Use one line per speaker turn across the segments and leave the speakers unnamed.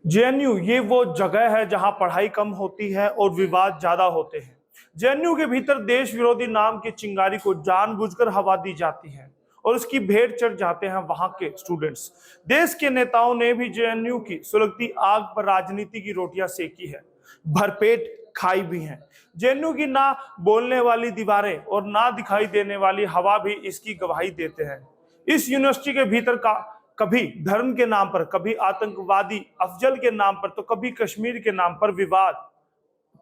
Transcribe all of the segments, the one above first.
JNU ये वो जगह है जहां पढ़ाई कम होती है और विवाद ज्यादा होते हैं। जेएनयू के भीतर देश विरोधी नाम की चिंगारी को जानबूझकर हवा दी जाती है और उसकी भेंट चढ़ जाते हैं वहां के स्टूडेंट्स। देश के नेताओं ने भी जेएनयू की सुलगती आग पर राजनीति की रोटियां सेकी है, भरपेट खाई भी हैं। जेएनयू की ना बोलने वाली दीवारें और ना दिखाई देने वाली हवा भी इसकी गवाही देते हैं। इस यूनिवर्सिटी के भीतर का कभी धर्म के नाम पर, कभी आतंकवादी अफजल के नाम पर, तो कभी कश्मीर के नाम पर विवाद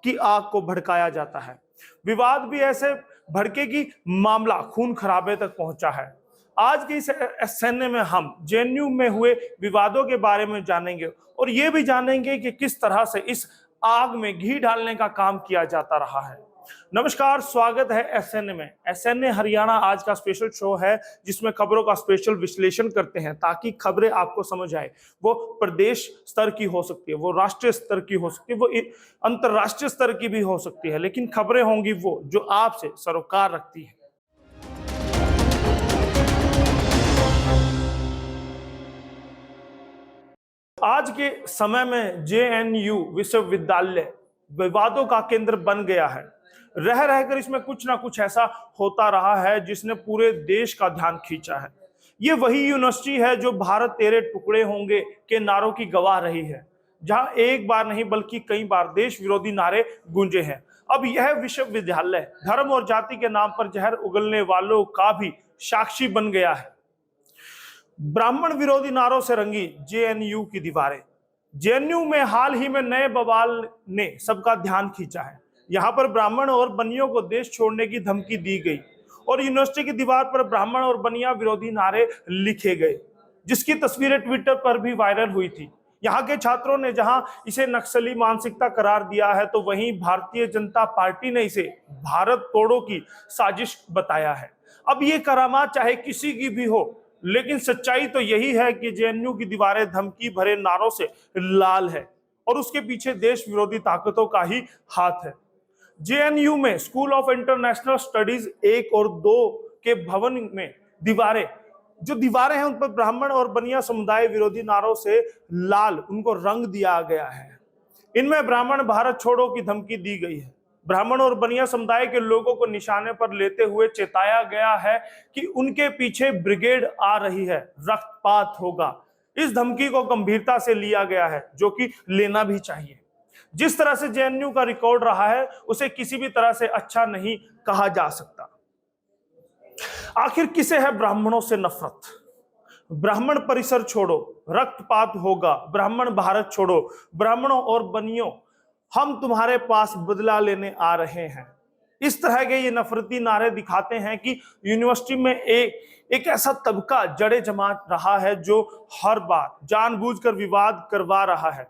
की आग को भड़काया जाता है। विवाद भी ऐसे भड़के कि मामला खून खराबे तक पहुंचा है। आज के इस एसएनए में हम जेएनयू में हुए विवादों के बारे में जानेंगे और ये भी जानेंगे कि किस तरह से इस आग में घी डालने का काम किया जाता रहा है। नमस्कार, स्वागत है एसएनए में। एसएनए हरियाणा आज का स्पेशल शो है जिसमें खबरों का स्पेशल विश्लेषण करते हैं ताकि खबरें आपको समझ आए। वो प्रदेश स्तर की हो सकती है, वो राष्ट्रीय स्तर की हो सकती है, वो अंतरराष्ट्रीय स्तर की भी हो सकती है, लेकिन खबरें होंगी वो जो आपसे सरोकार रखती है। आज के समय में जेएनयू विश्वविद्यालय विवादों का केंद्र बन गया है। रह रहकर इसमें कुछ ना कुछ ऐसा होता रहा है जिसने पूरे देश का ध्यान खींचा है। ये वही यूनिवर्सिटी है जो भारत तेरे टुकड़े होंगे के नारों की गवाह रही है, जहां एक बार नहीं बल्कि कई बार देश विरोधी नारे गूंजे हैं। अब यह विश्वविद्यालय धर्म और जाति के नाम पर जहर उगलने वालों का भी साक्षी बन गया है। ब्राह्मण विरोधी नारों से रंगी जेएनयू की दीवारें। जेएनयू में हाल ही में नए बवाल ने सबका ध्यान खींचा है। यहाँ पर ब्राह्मण और बनियों को देश छोड़ने की धमकी दी गई और यूनिवर्सिटी की दीवार पर ब्राह्मण और बनिया विरोधी नारे लिखे गए, जिसकी तस्वीरें ट्विटर पर भी वायरल हुई थी। यहाँ के छात्रों ने जहां इसे नक्सली मानसिकता करार दिया है, तो वहीं भारतीय जनता पार्टी ने इसे भारत तोड़ो की साजिश बताया है। अब ये करामात चाहे किसी की भी हो, लेकिन सच्चाई तो यही है कि जेएनयू की दीवारें धमकी भरे नारों से लाल है और उसके पीछे देश विरोधी ताकतों का ही हाथ है। जेएनयू में स्कूल ऑफ इंटरनेशनल स्टडीज 1 और 2 के भवन में दीवारें हैं, उन पर ब्राह्मण और बनिया समुदाय विरोधी नारों से लाल उनको रंग दिया गया है। इनमें ब्राह्मण भारत छोड़ो की धमकी दी गई है। ब्राह्मण और बनिया समुदाय के लोगों को निशाने पर लेते हुए चेताया गया है कि उनके पीछे ब्रिगेड आ रही है, रक्तपात होगा। इस धमकी को गंभीरता से लिया गया है, जो कि लेना भी चाहिए। जिस तरह से जेएनयू का रिकॉर्ड रहा है, उसे किसी भी तरह से अच्छा नहीं कहा जा सकता। आखिर किसे है ब्राह्मणों से नफरत? ब्राह्मण परिसर छोड़ो, रक्तपात होगा, ब्राह्मण भारत छोड़ो, ब्राह्मणों और बनियों हम तुम्हारे पास बदला लेने आ रहे हैं। इस तरह के ये नफरती नारे दिखाते हैं कि यूनिवर्सिटी में एक ऐसा तबका जड़े जमा रहा है जो हर बार जानबूझकर विवाद करवा रहा है।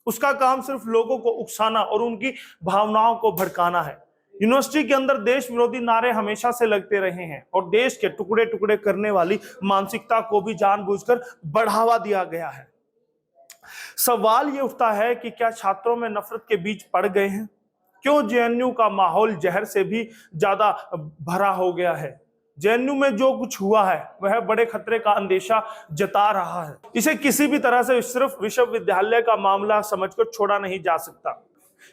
उसका काम सिर्फ लोगों को उकसाना और उनकी भावनाओं को भड़काना है। यूनिवर्सिटी के अंदर देश विरोधी नारे हमेशा से लगते रहे हैं और देश के टुकड़े टुकड़े करने वाली मानसिकता को भी जानबूझकर बढ़ावा दिया गया है। सवाल ये उठता है कि क्या छात्रों में नफरत के बीज पड़ गए हैं? क्यों जेएनयू का माहौल जहर से भी ज्यादा भरा हो गया है? जेएनयू में जो कुछ हुआ है वह बड़े खतरे का अंदेशा जता रहा है। इसे किसी भी तरह से सिर्फ विश्वविद्यालय का मामला समझकर छोड़ा नहीं जा सकता।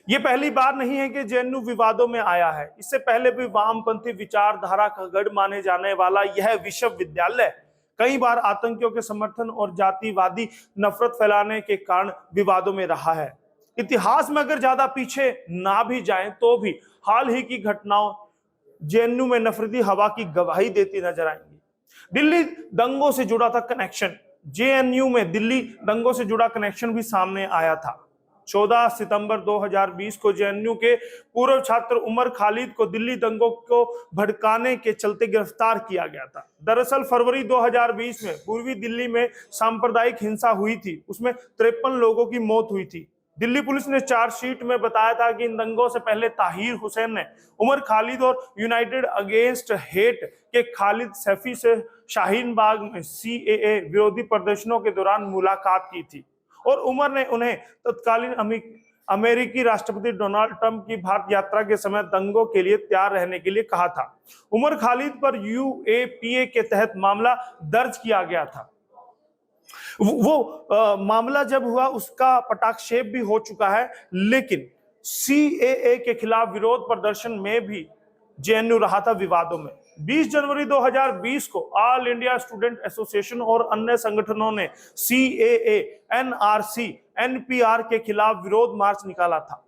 ये पहली बार नहीं है कि जेएनयू विवादों में आया है। इससे पहले भी वामपंथी विचारधारा का गढ़ माने जाने वाला यह विश्वविद्यालय कई बार आतंकियों के समर्थन और जातिवादी नफरत फैलाने के कारण विवादों में रहा है। इतिहास में अगर ज्यादा पीछे ना भी जाएं तो भी हाल ही की घटनाओं जेएनयू में नफरती हवा की गवाही देती नजर आएंगी। दिल्ली दंगों से जुड़ा था कनेक्शन। जेएनयू में दिल्ली दंगों से जुड़ा कनेक्शन भी सामने आया था। 14 सितंबर 2020 को जेएनयू के पूर्व छात्र उमर खालिद को दिल्ली दंगों को भड़काने के चलते गिरफ्तार किया गया था। दरअसल फरवरी 2020 में पूर्वी दिल्ली में सांप्रदायिक हिंसा हुई थी, उसमें 53 लोगों की मौत हुई थी। दिल्ली पुलिस ने चार्जशीट में बताया था कि इन दंगों से पहले ताहिर हुसैन ने उमर खालिद और यूनाइटेड अगेंस्ट हेट के खालिद सैफी से शाहीन बाग में सीएए विरोधी प्रदर्शनों के दौरान मुलाकात की थी और उमर ने उन्हें तत्कालीन अमेरिकी राष्ट्रपति डोनाल्ड ट्रंप की भारत यात्रा के समय दंगों के लिए तैयार रहने के लिए कहा था। उमर खालिद पर यूएपीए के तहत मामला दर्ज किया गया था। वो मामला जब हुआ उसका पटाक्षेप भी हो चुका है, लेकिन सीएए के खिलाफ विरोध प्रदर्शन में भी जेएनयू रहा था विवादों में। 20 जनवरी 2020 को ऑल इंडिया स्टूडेंट एसोसिएशन और अन्य संगठनों ने सीएए, एनआरसी, एनपीआर के खिलाफ विरोध मार्च निकाला था।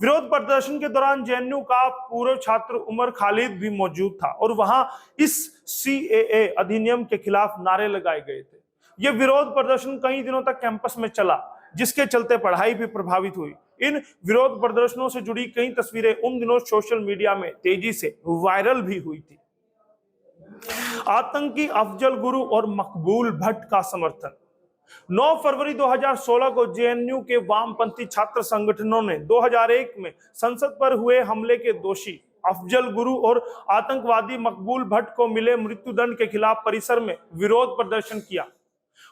विरोध प्रदर्शन के दौरान जेएनयू का पूर्व छात्र उमर खालिद भी मौजूद था और वहां इस सीएए अधिनियम के खिलाफ नारे लगाए गए थे। यह विरोध प्रदर्शन कई दिनों तक कैंपस में चला, जिसके चलते पढ़ाई भी प्रभावित हुई। इन विरोध प्रदर्शनों से जुड़ी कई तस्वीरें उन दिनों सोशल मीडिया में तेजी से वायरल भी हुई थी। आतंकी अफजल गुरु और मकबूल भट्ट का समर्थन। 9 फरवरी 2016 को जेएनयू के वामपंथी छात्र संगठनों ने 2001 में संसद पर हुए हमले के दोषी अफजल गुरु और आतंकवादी मकबूल भट्ट को मिले मृत्युदंड के खिलाफ परिसर में विरोध प्रदर्शन किया।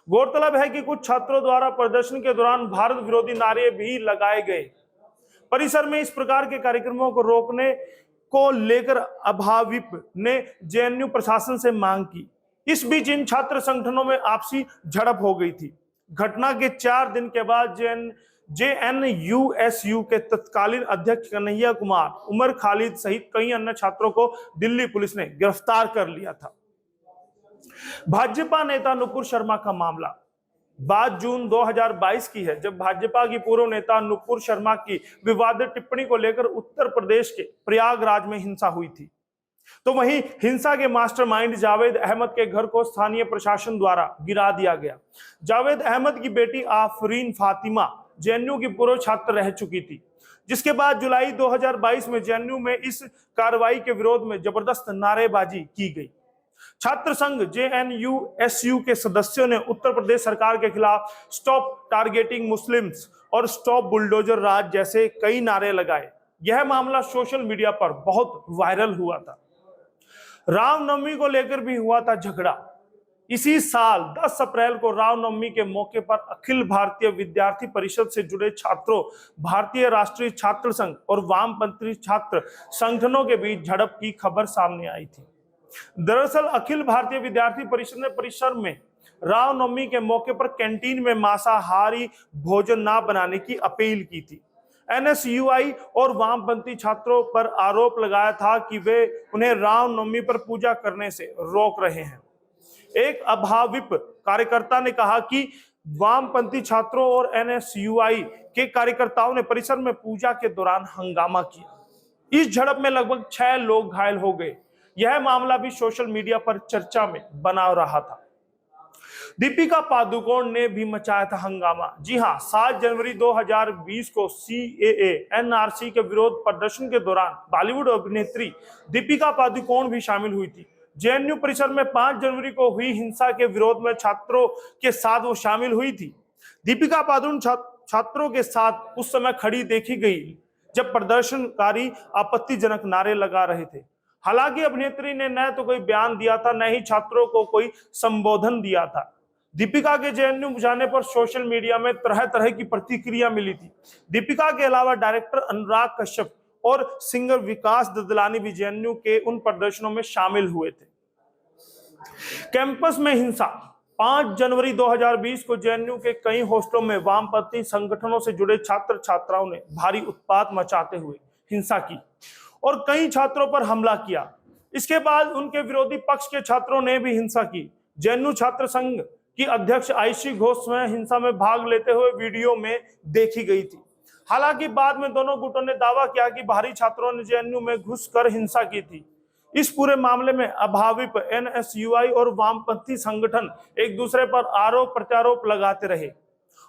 गौरतलब है कि कुछ छात्रों द्वारा प्रदर्शन के दौरान भारत विरोधी नारे भी लगाए गए। परिसर में इस प्रकार के कार्यक्रमों को रोकने को लेकर अभाविप ने जेएनयू प्रशासन से मांग की। इस बीच इन छात्र संगठनों में आपसी झड़प हो गई थी। घटना के 4 दिन के बाद जेएनयूएसयू के तत्कालीन अध्यक्ष कन्हैया कुमार, उमर खालिद सहित कई अन्य छात्रों को दिल्ली पुलिस ने गिरफ्तार कर लिया था। भाजपा नेता नुपुर शर्मा का मामला। बात जून 2022 की है, जब भाजपा की पूर्व नेता नुपुर शर्मा की विवादित टिप्पणी को लेकर उत्तर प्रदेश के प्रयागराज में हिंसा हुई थी। तो वहीं हिंसा के मास्टरमाइंड जावेद अहमद के घर को स्थानीय प्रशासन द्वारा गिरा दिया गया। जावेद अहमद की बेटी आफरीन फातिमा जेएनयू की पूर्व छात्र रह चुकी थी, जिसके बाद जुलाई 2022 में जेएनयू में इस कार्रवाई के विरोध में जबरदस्त नारेबाजी की गई। छात्र संघ जेएनयूएसयू के सदस्यों ने उत्तर प्रदेश सरकार के खिलाफ स्टॉप टारगेटिंग मुस्लिम्स और स्टॉप बुलडोजर राज जैसे कई नारे लगाए। यह मामला सोशल मीडिया पर बहुत वायरल हुआ था। रामनवमी को लेकर भी हुआ था झगड़ा। इसी साल 10 अप्रैल को रामनवमी के मौके पर अखिल भारतीय विद्यार्थी परिषद से जुड़े छात्रों, भारतीय राष्ट्रीय छात्र संघ और वामपंथी छात्र संगठनों के बीच झड़प की खबर सामने आई थी। दरअसल अखिल भारतीय विद्यार्थी परिषद ने परिसर में रामनवमी के मौके पर कैंटीन में मांसाहारी भोजन न बनाने की अपील की थी। एनएसयूआई और वामपंथी छात्रों पर आरोप लगाया था कि वे उन्हें रामनवमी पर पूजा करने से रोक रहे हैं। एक अभाविप कार्यकर्ता ने कहा कि वामपंथी छात्रों और एनएसयूआई के कार्यकर्ताओं ने परिसर में पूजा के दौरान हंगामा किया। इस झड़प में लगभग 6 लोग घायल हो गए। यह मामला भी सोशल मीडिया पर चर्चा में बना रहा था। दीपिका पादुकोण ने भी मचाया था हंगामा। जी हां, 7 जनवरी 2020 को सीएए एनआरसी के विरोध प्रदर्शन के दौरान बॉलीवुड अभिनेत्री दीपिका पादुकोण भी शामिल हुई थी। जेएनयू परिसर में 5 जनवरी को हुई हिंसा के विरोध में छात्रों के साथ वो शामिल हुई थी। दीपिका पादुकोण छात्रों के साथ उस समय खड़ी देखी गई जब प्रदर्शनकारी आपत्तिजनक नारे लगा रहे थे। हालांकि अभिनेत्री ने न तो कोई बयान दिया था, न ही छात्रों को कोई संबोधन दिया था। दीपिका के जेएनयू जाने पर सोशल मीडिया में तरह तरह की प्रतिक्रिया मिली थी। दीपिका के अलावा डायरेक्टर अनुराग कश्यप और सिंगर विकास ददलानी भी जेएनयू के उन प्रदर्शनों में शामिल हुए थे। कैंपस में हिंसा। 5 जनवरी 2020 को जेएनयू के कई हॉस्टलों में वामपंथी संगठनों से जुड़े छात्र छात्राओं ने भारी उत्पात मचाते हुए हिंसा की और कई छात्रों पर हमला किया। इसके बाद उनके विरोधी पक्ष के छात्रों ने भी हिंसा की। जेएनयू छात्र संघ की अध्यक्ष आयशी घोष स्वयं हिंसा में भाग लेते हुए वीडियो में देखी गई थी। हालांकि बाद में दोनों गुटों ने दावा किया कि बाहरी छात्रों ने जेएनयू में घुसकर हिंसा की थी। इस पूरे मामले में अभाविप एनएसयूआई और वामपंथी संगठन एक दूसरे पर आरोप प्रत्यारोप लगाते रहे।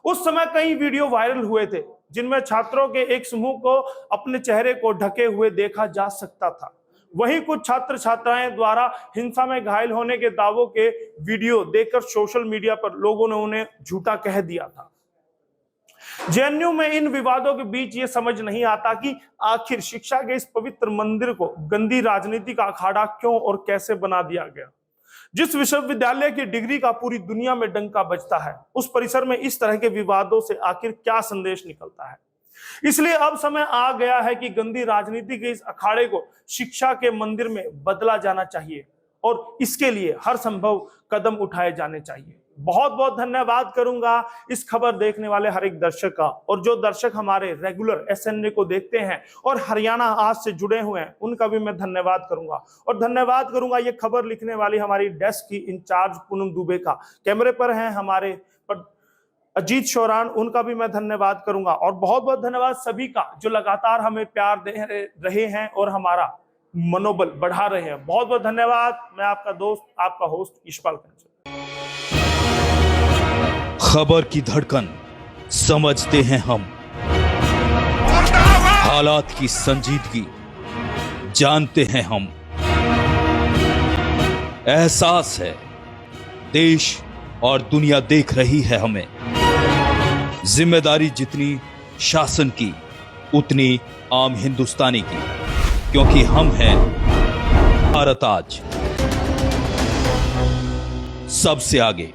उस समय कई वीडियो वायरल हुए थे जिनमें छात्रों के एक समूह को अपने चेहरे को ढके हुए देखा जा सकता था। वहीं कुछ छात्र छात्राएं द्वारा हिंसा में घायल होने के दावों के वीडियो देखकर सोशल मीडिया पर लोगों ने उन्हें झूठा कह दिया था। जेएनयू में इन विवादों के बीच ये समझ नहीं आता कि आखिर शिक्षा के इस पवित्र मंदिर को गंदी राजनीति का अखाड़ा क्यों और कैसे बना दिया गया। जिस विश्वविद्यालय की डिग्री का पूरी दुनिया में डंका बजता है, उस परिसर में इस तरह के विवादों से आखिर क्या संदेश निकलता है। इसलिए अब समय आ गया है कि गंदी राजनीति के इस अखाड़े को शिक्षा के मंदिर में बदला जाना चाहिए और इसके लिए हर संभव कदम उठाए जाने चाहिए। बहुत बहुत धन्यवाद करूंगा इस खबर देखने वाले हर एक दर्शक का, और जो दर्शक हमारे रेगुलर एसएनए को देखते हैं और हरियाणा आज से जुड़े हुए हैं उनका भी मैं धन्यवाद करूंगा। और धन्यवाद करूंगा ये खबर लिखने वाली हमारी डेस्क की इंचार्ज पूनम दुबे का, कैमरे पर हैं हमारे अजीत शौरान, उनका भी मैं धन्यवाद करूंगा। और बहुत बहुत धन्यवाद सभी का जो लगातार हमें प्यार दे रहे हैं और हमारा मनोबल बढ़ा रहे हैं। बहुत बहुत धन्यवाद। मैं आपका दोस्त, आपका होस्ट यशपाल कंचन।
खबर की धड़कन समझते हैं हम, हालात की संजीदगी जानते हैं हम। एहसास है देश और दुनिया देख रही है हमें। जिम्मेदारी जितनी शासन की उतनी आम हिंदुस्तानी की, क्योंकि हम हैं भारत आज सबसे आगे।